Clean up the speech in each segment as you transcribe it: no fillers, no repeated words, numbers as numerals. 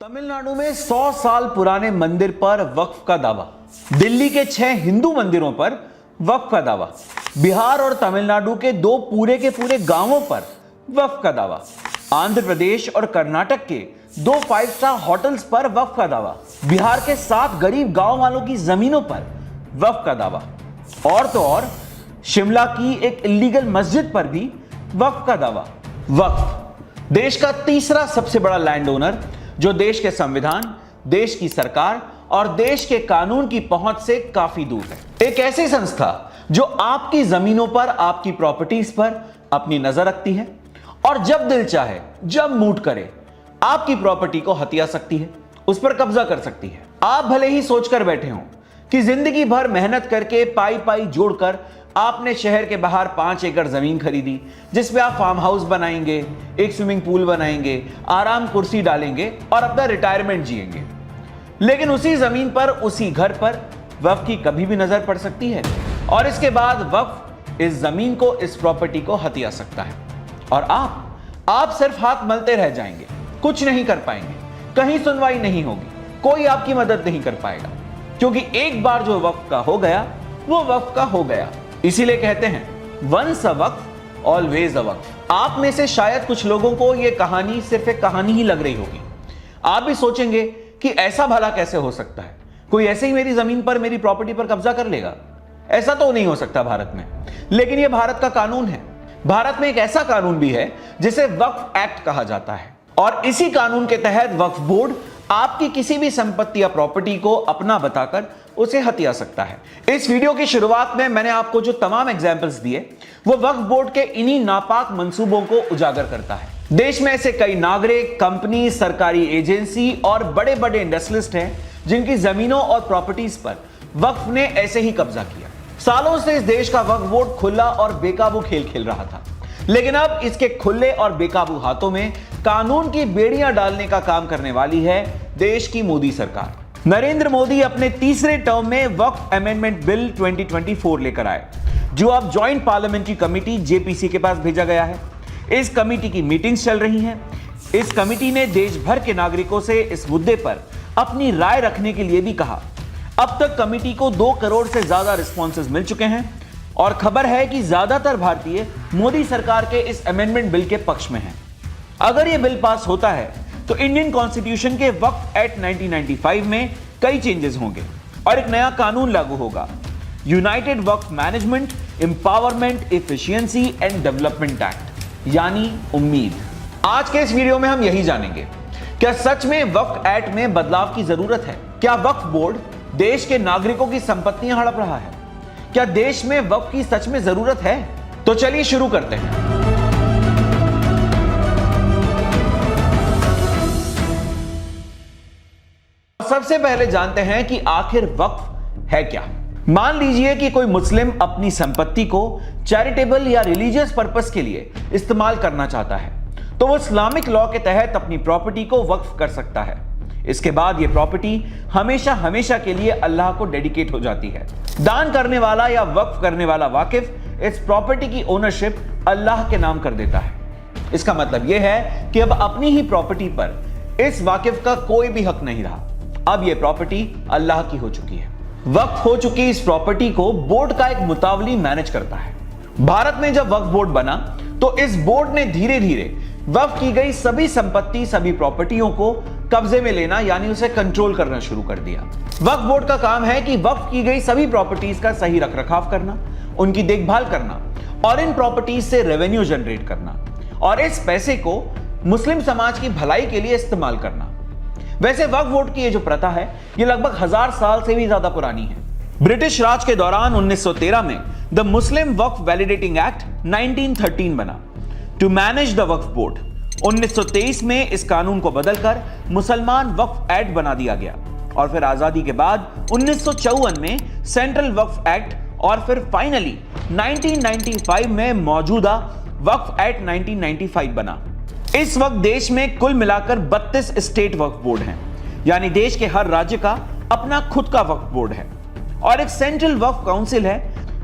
तमिलनाडु में 100 साल पुराने मंदिर पर वक्फ का दावा, दिल्ली के 6 हिंदू मंदिरों पर वक्फ का दावा, बिहार और तमिलनाडु के 2 पूरे के पूरे गांवों पर वक्फ का दावा, आंध्र प्रदेश और कर्नाटक के 2 5 स्टार होटल्स पर वक्फ का दावा, बिहार के 7 गरीब गांव वालों की जमीनों पर वक्फ का दावा, और तो और शिमला की एक इलीगल मस्जिद पर भी वक्फ का दावा। वक्फ देश का तीसरा सबसे बड़ा लैंड ओनर, जो देश के संविधान, देश की सरकार और देश के कानून की पहुंच से काफी दूर है। एक ऐसी संस्था जो आपकी जमीनों पर, आपकी प्रॉपर्टीज पर अपनी नजर रखती है और जब दिल चाहे, जब मूड करे, आपकी प्रॉपर्टी को हथिया सकती है, उस पर कब्जा कर सकती है। आप भले ही सोचकर बैठे हों कि जिंदगी भर मेहनत करके पाई पाई जोड़कर आपने शहर के बाहर 5 एकड़ जमीन खरीदी, जिसमें आप फार्म हाउस बनाएंगे, एक स्विमिंग पूल बनाएंगे, आराम कुर्सी डालेंगे और अपना रिटायरमेंट जिएंगे। लेकिन उसी जमीन पर, उसी घर पर वक्फ की कभी भी नजर पड़ सकती है और इसके बाद वक्फ इस जमीन को, इस प्रॉपर्टी को हथिया सकता है और आप सिर्फ हाथ मलते रह जाएंगे, कुछ नहीं कर पाएंगे, कहीं सुनवाई नहीं होगी, कोई आपकी मदद नहीं कर पाएगा, क्योंकि एक बार जो वक्फ का हो गया वो वक्फ का हो गया। इसीलिए कहते हैं once a Waqf always a वक्फ। आप में से शायद कुछ लोगों को यह कहानी सिर्फ एक कहानी ही लग रही होगी। आप भी सोचेंगे कि ऐसा भला कैसे हो सकता है, कोई ऐसे ही मेरी जमीन पर, मेरी प्रॉपर्टी पर कब्जा कर लेगा? ऐसा तो नहीं हो सकता भारत में। लेकिन यह भारत का कानून है। भारत में एक ऐसा कानून भी है जिसे वक्फ एक्ट कहा जाता है और इसी कानून के तहत वक्फ बोर्ड आपकी किसी भी संपत्ति या प्रॉपर्टी को अपना बताकर उसे हथिया सकता है। इस वीडियो की शुरुआत में मैंने आपको जो तमाम एग्जाम्पल्स दिए वो वक्फ बोर्ड के इन्हीं नापाक मंसूबों को उजागर करता है। देश में ऐसे कई नागरिक, कंपनी, सरकारी एजेंसी और बड़े बड़े इंडस्ट्रियलिस्ट हैं जिनकी जमीनों और प्रॉपर्टीज पर वक्फ ने ऐसे ही कब्जा किया। सालों से इस देश का वक्फ बोर्ड खुला और बेकाबू खेल खेल रहा था, लेकिन अब इसके खुले और बेकाबू हाथों में कानून की बेड़ियां डालने का काम करने वाली है देश की मोदी सरकार। नरेंद्र मोदी अपने तीसरे टर्म में वक्फ अमेंडमेंट बिल 2024 लेकर आए, जो अब ज्वाइंट पार्लियामेंट्री कमेटी जेपीसी के पास भेजा गया है। इस कमेटी की मीटिंग्स चल रही हैं। इस कमेटी ने देश भर के नागरिकों से इस मुद्दे पर अपनी राय रखने के लिए भी कहा। अब तक कमेटी को 2 करोड़ से ज्यादा रिस्पॉन्सेज मिल चुके हैं और खबर है कि ज्यादातर भारतीय मोदी सरकार के इस अमेंडमेंट बिल के पक्ष में हैं। अगर यह बिल पास होता है तो इंडियन कॉन्स्टिट्यूशन के वक्फ एक्ट 1995 में कई चेंजेस होंगे और एक नया कानून लागू होगा, United Waqf management, empowerment, efficiency and development act, यानी उम्मीद। आज के इस वीडियो में हम यही जानेंगे, क्या सच में वक्फ एक्ट में बदलाव की जरूरत है? क्या वक्फ बोर्ड देश के नागरिकों की संपत्तियां हड़प रहा है? क्या देश में वक्फ की सच में जरूरत है? तो चलिए शुरू करते हैं। सबसे पहले जानते हैं कि आखिर वक्फ है क्या। मान लीजिए कि कोई मुस्लिम अपनी संपत्ति को चैरिटेबल या रिलीजियस पर्पस के लिए इस्तेमाल करना चाहता है, तो वो इस्लामिक लॉ के तहत अपनी प्रॉपर्टी को वक्फ कर सकता है। इसके बाद ये प्रॉपर्टी हमेशा हमेशा के लिए अल्लाह को डेडिकेट हो जाती है। दान करने वाला या वक्फ करने वाला वाकिफ इस प्रॉपर्टी की ओनरशिप अल्लाह के नाम कर देता है। इसका मतलब यह है कि अब अपनी ही प्रॉपर्टी पर इस वाकिफ का कोई भी हक नहीं रहा। अब यह प्रॉपर्टी अल्लाह की हो चुकी है। वक्फ हो चुकी इस प्रॉपर्टी को बोर्ड का एक मुतावली मैनेज करता है। भारत में जब वक्फ बोर्ड बना तो इस बोर्ड ने धीरे धीरे वक्फ की गई सभी संपत्ति, सभी प्रॉपर्टियों को कब्जे में लेना, यानी उसे कंट्रोल करना शुरू कर दिया। वक्फ बोर्ड का काम है कि वक्फ की गई सभी प्रॉपर्टीज का सही रखरखाव करना, उनकी देखभाल करना और इन प्रॉपर्टीज से रेवेन्यू जनरेट करना और इस पैसे को मुस्लिम समाज की भलाई के लिए इस्तेमाल करना। वैसे वक्फ बोर्ड की ये जो प्रथा है, ये लगभग 1000 साल से भी ज्यादा पुरानी है। ब्रिटिश राज के दौरान 1913 में the Muslim Waqf validating act 1913 बना to manage the Waqf board. 1923 में इस कानून को बदलकर मुसलमान वक्फ एक्ट बना दिया गया और फिर आजादी के बाद 1954 में सेंट्रल वक्फ एक्ट और फिर फाइनली 1995 में मौजूदा वक्फ एक्ट 1995 बना। इस वक्त देश में कुल मिलाकर 32 स्टेट वक्फ बोर्ड हैं, यानी देश के हर राज्य का अपना खुद का वक्फ बोर्ड है और एक सेंट्रल वक्फ काउंसिल है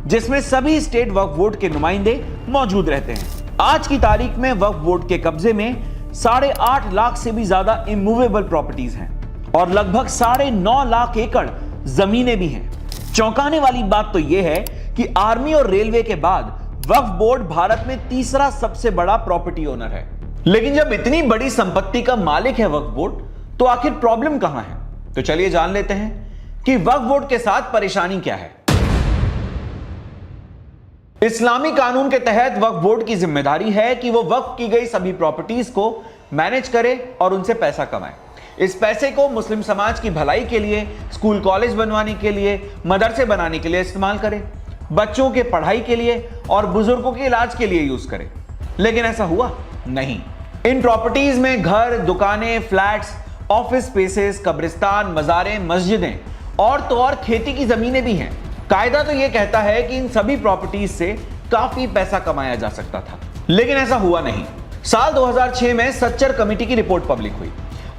जिसमें सभी स्टेट वक्फ बोर्ड के नुमाइंदे मौजूद रहते हैं। आज की तारीख में वक्फ बोर्ड के कब्जे में 8.5 लाख से भी ज्यादा इमूवेबल प्रॉपर्टीज हैं और लगभग 9.5 लाख एकड़ जमीनें भी हैं। चौंकाने वाली बात तो यह है कि आर्मी और रेलवे के बाद वक्फ बोर्ड भारत में तीसरा सबसे बड़ा प्रॉपर्टी ओनर है। लेकिन जब इतनी बड़ी संपत्ति का मालिक है वक्फ बोर्ड, तो आखिर प्रॉब्लम कहां है? तो चलिए जान लेते हैं कि वक्फ बोर्ड के साथ परेशानी क्या है। इस्लामी कानून के तहत वक्फ बोर्ड की जिम्मेदारी है कि वो वक्फ की गई सभी प्रॉपर्टीज को मैनेज करे और उनसे पैसा कमाए। इस पैसे को मुस्लिम समाज की भलाई के लिए, स्कूल कॉलेज बनवाने के लिए, मदरसे बनाने के लिए इस्तेमाल करे, बच्चों के पढ़ाई के लिए और बुजुर्गों के इलाज के लिए यूज करे। लेकिन ऐसा हुआ नहीं। इन प्रॉपर्टीज में घर, दुकानें, फ्लैट्स, ऑफिस स्पेसेस, कब्रिस्तान, मज़ारें, मस्जिदें और तो और खेती की जमीनें भी हैं। कायदा तो यह कहता है कि इन सभी प्रॉपर्टीज से काफी पैसा कमाया जा सकता था, लेकिन ऐसा हुआ नहीं। साल 2006 में सच्चर कमेटी की रिपोर्ट पब्लिक हुई।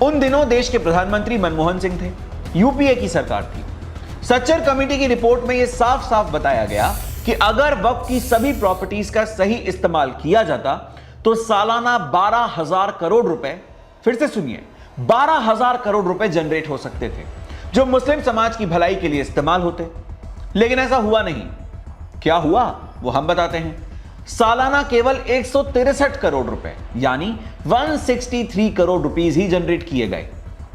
उन दिनों देश के प्रधानमंत्री मनमोहन सिंह थे, यूपीए की सरकार थी। सच्चर कमेटी की रिपोर्ट में यह साफ साफ बताया गया कि अगर वक्फ की सभी प्रॉपर्टीज का सही इस्तेमाल किया जाता तो सालाना 12,000 करोड़ रुपए, फिर से सुनिए, 12,000 करोड़ रुपए जनरेट हो सकते थे, जो मुस्लिम समाज की भलाई के लिए इस्तेमाल होते। लेकिन ऐसा हुआ नहीं। क्या हुआ वो हम बताते हैं। सालाना केवल 163 करोड़ रुपए यानी 163 करोड़ रुपीस ही जनरेट किए गए।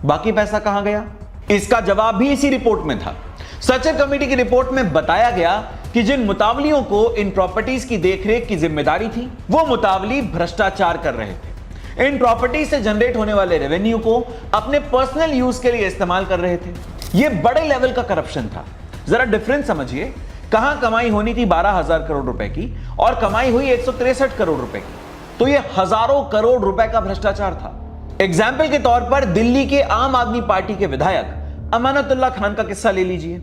बाकी पैसा कहां गया? इसका जवाब भी इसी रिपोर्ट में था। सच्चर कमेटी की रिपोर्ट में बताया गया कि जिन मुतावलियों को इन प्रॉपर्टीज की देखरेख की जिम्मेदारी थी, वो मुतावली भ्रष्टाचार कर रहे थे। इन प्रॉपर्टी से जनरेट होने वाले रेवेन्यू को अपने पर्सनल यूज के लिए इस्तेमाल कर रहे थे। यह बड़े लेवल का करप्शन था। जरा डिफरेंस समझिए, कहां कमाई होनी थी 12,000 करोड़ रुपए की और कमाई हुई 163 करोड़ रुपए की, तो यह हजारों करोड़ रुपए का भ्रष्टाचार था। एग्जाम्पल के तौर पर दिल्ली के आम आदमी पार्टी के विधायक अमानतुल्लाह खान का किस्सा ले लीजिए।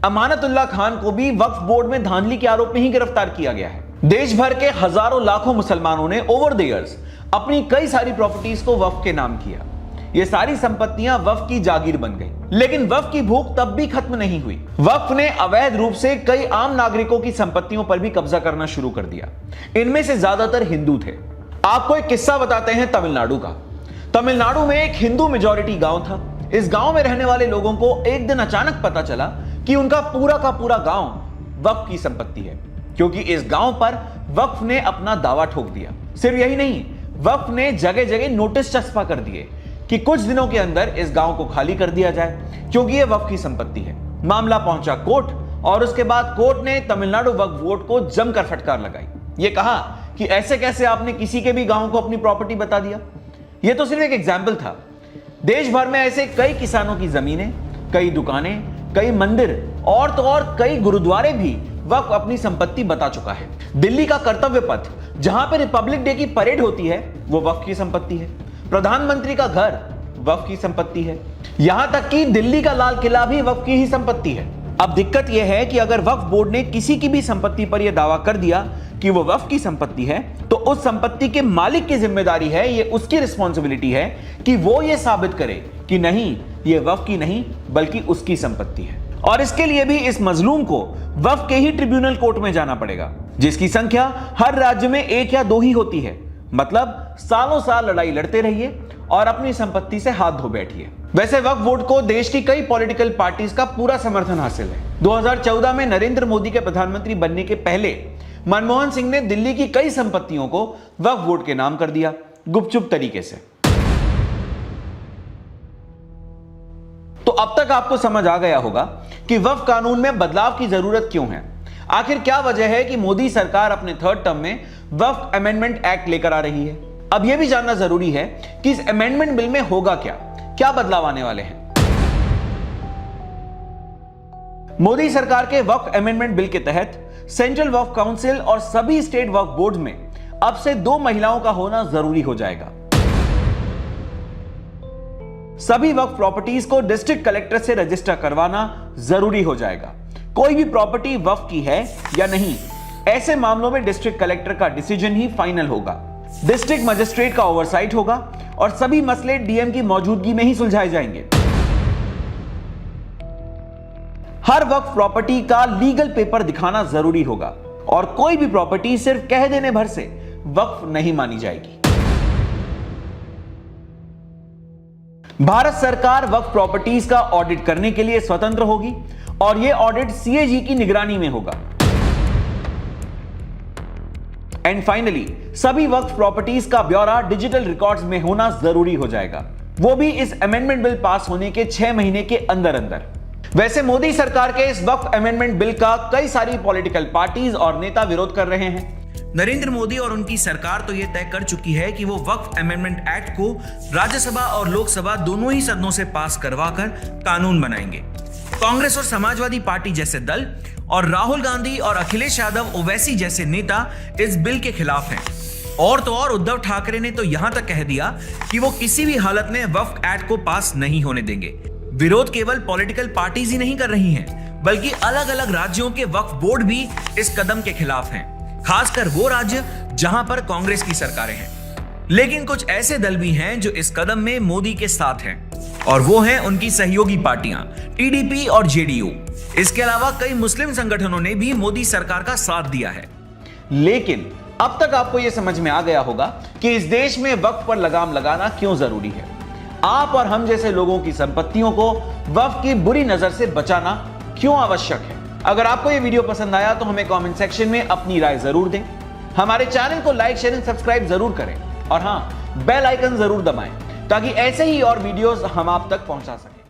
अमानतुल्लाह खान को भी वक्फ बोर्ड में धांधली के आरोप में ही गिरफ्तार किया गया है। देश भर के हजारों लाखों मुसलमानों ने ओवर द इयर्स अपनी कई सारी प्रॉपर्टीज को वक्फ के नाम किया। ये सारी संपत्तियां वक्फ की जागीर बन गई। लेकिन वक्फ की भूख तब भी खत्म नहीं हुई। वक्फ ने अवैध रूप से कई आम नागरिकों की संपत्तियों पर भी कब्जा करना शुरू कर दिया। इनमें से ज्यादातर हिंदू थे। आपको एक किस्सा बताते हैं तमिलनाडु का। तमिलनाडु में एक हिंदू मेजॉरिटी गांव था। इस गांव में रहने वाले लोगों को एक दिन अचानक पता चला कि उनका पूरा का पूरा गांव वक्फ की संपत्ति है, क्योंकि इस गांव पर वक्फ ने अपना दावा ठोक दिया। सिर्फ यही नहीं, वक्फ ने जगह जगह नोटिस चस्पा कर दिए कि कुछ दिनों के अंदर इस गांव को खाली कर दिया जाए, क्योंकि यह वक्फ की संपत्ति है। मामला पहुंचा कोर्ट और उसके बाद कोर्ट ने तमिलनाडु वक्फ बोर्ड को जमकर फटकार लगाई। यह कहा कि ऐसे कैसे आपने किसी के भी गांव को अपनी प्रॉपर्टी बता दिया। यह तो सिर्फ एक एग्जाम्पल था। देश भर में ऐसे कई किसानों की जमीनें, कई दुकानें, कई मंदिर और तो और कई गुरुद्वारे भी वक्फ अपनी संपत्ति बता चुका है। दिल्ली का कर्तव्य पथ, जहां पर रिपब्लिक डे की परेड होती है, वो वक्फ की संपत्ति है। प्रधानमंत्री का घर वक्फ की संपत्ति है। यहां तक कि दिल्ली का लाल किला भी वक्फ की ही संपत्ति है। अब दिक्कत यह है कि अगर वक्फ बोर्ड ने किसी की भी संपत्ति पर यह दावा कर दिया कि वो वक्फ की संपत्ति है, तो उस संपत्ति के मालिक की जिम्मेदारी है, ये उसकी रिस्पॉन्सिबिलिटी है कि वो ये साबित करे कि नहीं, ये वक्फ की नहीं बल्कि उसकी संपत्ति है। और इसके लिए भी इस मजलूम को वक्फ के ही ट्रिब्यूनल कोर्ट में जाना पड़ेगा, जिसकी संख्या हर राज्य में 1 या 2 ही होती है। मतलब सालों साल लड़ाई लड़ते रहिए और अपनी संपत्ति से हाथ धो बैठिए। वैसे वक्फ बोर्ड को देश की कई पॉलिटिकल पार्टीज का पूरा समर्थन हासिल है। 2014 में नरेंद्र मोदी के प्रधानमंत्री बनने के पहले मनमोहन सिंह ने दिल्ली की कई संपत्तियों को वक्फ बोर्ड के नाम कर दिया, गुपचुप तरीके से। तो अब तक आपको समझ आ गया होगा कि वक्फ कानून में बदलाव की जरूरत क्यों है। आखिर क्या वजह है कि मोदी सरकार अपने 3rd टर्म में वक्फ अमेंडमेंट एक्ट लेकर आ रही है। अब यह भी जानना जरूरी है कि इस अमेंडमेंट बिल में होगा क्या, क्या बदलाव आने वाले हैं। मोदी सरकार के वक्फ अमेंडमेंट बिल के तहत सेंट्रल वक्फ काउंसिल और सभी स्टेट वक्फ बोर्ड में अब से 2 महिलाओं का होना जरूरी हो जाएगा। सभी वक्फ प्रॉपर्टीज को डिस्ट्रिक्ट कलेक्टर से रजिस्टर करवाना जरूरी हो जाएगा। कोई भी प्रॉपर्टी वक्फ की है या नहीं, ऐसे मामलों में डिस्ट्रिक्ट कलेक्टर का डिसीजन ही फाइनल होगा। डिस्ट्रिक्ट मजिस्ट्रेट का ओवरसाइट होगा और सभी मसले डीएम की मौजूदगी में ही सुलझाए जाएंगे। हर वक्फ प्रॉपर्टी का लीगल पेपर दिखाना जरूरी होगा और कोई भी प्रॉपर्टी सिर्फ कह देने भर से वक्फ नहीं मानी जाएगी। भारत सरकार वक्फ प्रॉपर्टीज का ऑडिट करने के लिए स्वतंत्र होगी और यह ऑडिट सीएजी की निगरानी में होगा। एंड फाइनली, सभी वक्फ प्रॉपर्टीज का ब्यौरा डिजिटल रिकॉर्ड्स में होना जरूरी हो जाएगा, वो भी इस अमेंडमेंट बिल पास होने के 6 महीने के अंदर अंदर। वैसे मोदी सरकार के इस वक्फ अमेंडमेंट बिल का कई सारी पॉलिटिकल पार्टीज और नेता विरोध कर रहे हैं। नरेंद्र मोदी और उनकी सरकार तो यह तय कर चुकी है कि वो वक्फ अमेंडमेंट एक्ट को राज्यसभा और लोकसभा दोनों ही सदनों से पास करवाकर कानून बनाएंगे। कांग्रेस और समाजवादी पार्टी जैसे दल और राहुल गांधी और अखिलेश यादव ओवैसी जैसे नेता इस बिल के खिलाफ हैं। और तो और उद्धव ठाकरे ने तो यहां तक कह दिया कि वो किसी भी हालत में वक्फ एक्ट को पास नहीं होने देंगे। विरोध केवल पॉलिटिकल पार्टीज ही नहीं कर रही हैं, बल्कि अलग अलग राज्यों के वक्फ बोर्ड भी इस कदम के खिलाफ हैं, खासकर वो राज्य जहां पर कांग्रेस की सरकारें हैं। लेकिन कुछ ऐसे दल भी हैं जो इस कदम में मोदी के साथ हैं, और वो हैं उनकी सहयोगी पार्टियां टीडीपी और जेडीयू। इसके अलावा कई मुस्लिम संगठनों ने भी मोदी सरकार का साथ दिया है। लेकिन अब तक आपको यह समझ में आ गया होगा कि इस देश में वक्फ पर लगाम लगाना क्यों जरूरी है। आप और हम जैसे लोगों की संपत्तियों को वक्फ की बुरी नजर से बचाना क्यों आवश्यक है। अगर आपको यह वीडियो पसंद आया तो हमें कमेंट सेक्शन में अपनी राय जरूर दें। हमारे चैनल को लाइक, शेयर एंड सब्सक्राइब जरूर करें और हां, बेल आइकन जरूर दबाएं ताकि ऐसे ही और वीडियोस हम आप तक पहुंचा सकें।